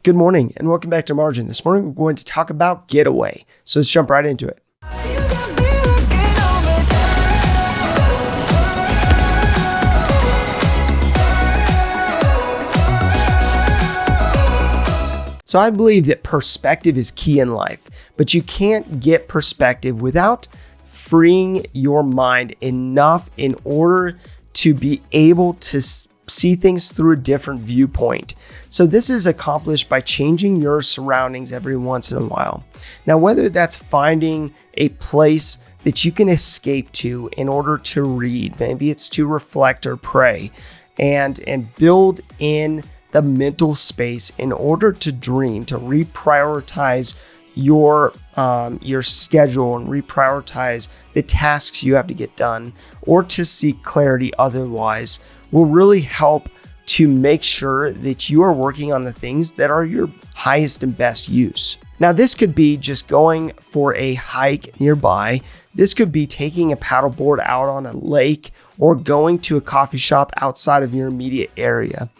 Good morning and welcome back to Margin. This morning we're going to talk about Getaway. So let's jump right into it. So I believe that perspective is key in life, but you can't get perspective without freeing your mind enough in order to be able to see things through a different viewpoint. So this is accomplished by changing your surroundings every once in a while. Now, whether that's finding a place that you can escape to in order to read, maybe it's to reflect or pray, and build in the mental space in order to dream, to reprioritize your schedule and reprioritize the tasks you have to get done, or to seek clarity otherwise, will really help to make sure that you are working on the things that are your highest and best use. Now, this could be just going for a hike nearby. This could be taking a paddleboard out on a lake or going to a coffee shop outside of your immediate area.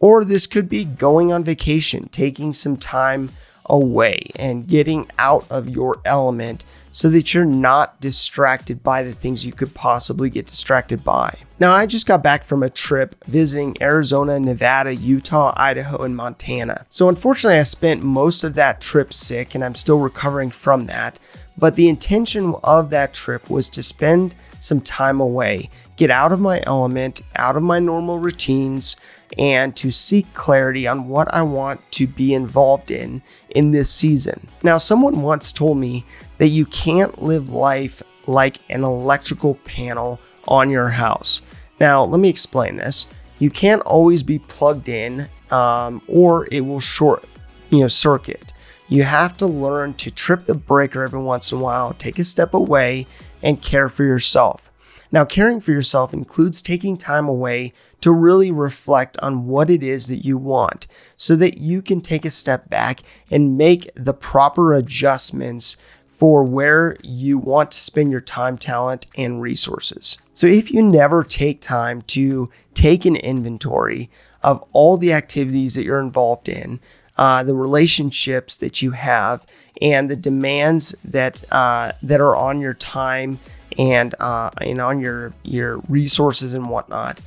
Or this could be going on vacation, taking some time away and getting out of your element so that you're not distracted by the things you could possibly get distracted by. Now, I just got back from a trip visiting Arizona, Nevada, Utah, Idaho, and Montana. So unfortunately, I spent most of that trip sick and I'm still recovering from that. But the intention of that trip was to spend some time away, get out of my element, out of my normal routines, and to seek clarity on what I want to be involved in this season. Now, someone once told me that you can't live life like an electrical panel on your house. Now, let me explain this. You can't always be plugged in or it will circuit. You have to learn to trip the breaker every once in a while, take a step away, and care for yourself. Now, caring for yourself includes taking time away to really reflect on what it is that you want so that you can take a step back and make the proper adjustments for where you want to spend your time, talent, and resources. So if you never take time to take an inventory of all the activities that you're involved in, the relationships that you have, and the demands that are on your time and on your resources and whatnot,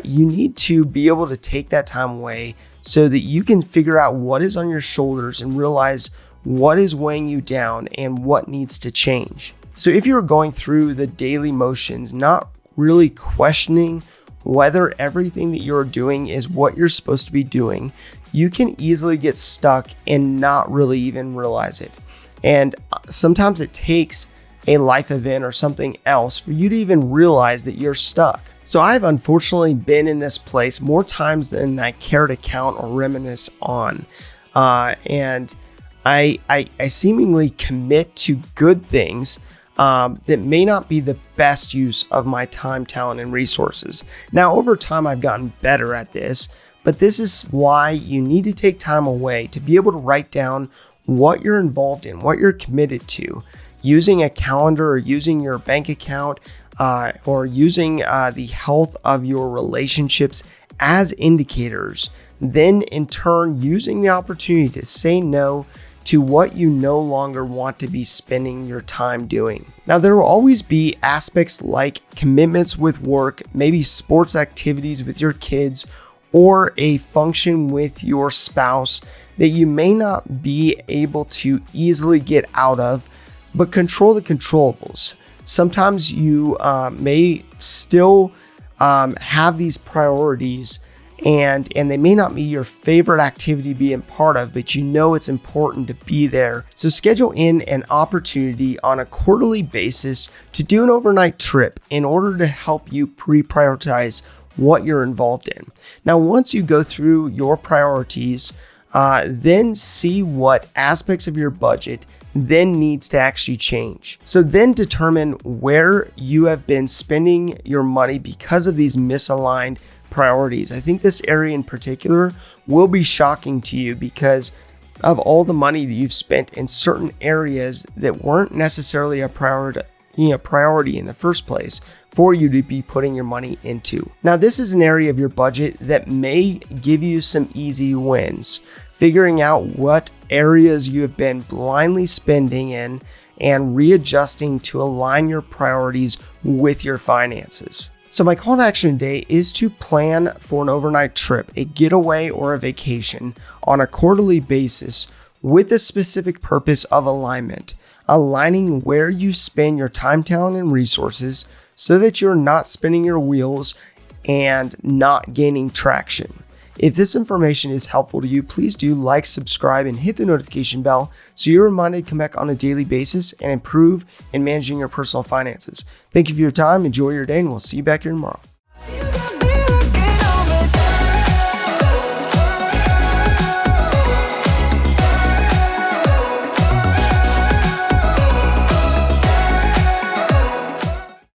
you need to be able to take that time away so that you can figure out what is on your shoulders and realize what is weighing you down and what needs to change. So if you're going through the daily motions, not really questioning whether everything that you're doing is what you're supposed to be doing, you can easily get stuck and not really even realize it. And sometimes it takes a life event or something else for you to even realize that you're stuck. So I've unfortunately been in this place more times than I care to count or reminisce on. And I seemingly commit to good things that may not be the best use of my time, talent, and resources. Now, over time, I've gotten better at this, but this is why you need to take time away to be able to write down what you're involved in, what you're committed to, using a calendar or using your bank account or using the health of your relationships as indicators. Then in turn, using the opportunity to say no to what you no longer want to be spending your time doing. Now, there will always be aspects like commitments with work, maybe sports activities with your kids, or a function with your spouse that you may not be able to easily get out of, but control the controllables. Sometimes you may still have these priorities and they may not be your favorite activity being part of, but you know it's important to be there. So schedule in an opportunity on a quarterly basis to do an overnight trip in order to help you pre-prioritize what you're involved in. Now, once you go through your priorities, then see what aspects of your budget then needs to actually change. So then determine where you have been spending your money because of these misaligned priorities. I think this area in particular will be shocking to you because of all the money that you've spent in certain areas that weren't necessarily a priority in the first place for you to be putting your money into. Now, this is an area of your budget that may give you some easy wins. figuring out what areas you have been blindly spending in, and readjusting to align your priorities with your finances. So my call to action today is to plan for an overnight trip, a getaway, or a vacation on a quarterly basis with the specific purpose of alignment, aligning where you spend your time, talent, and resources so that you're not spinning your wheels and not gaining traction. If this information is helpful to you, please do like, subscribe, and hit the notification bell so you're reminded to come back on a daily basis and improve in managing your personal finances. Thank you for your time. Enjoy your day, and we'll see you back here tomorrow.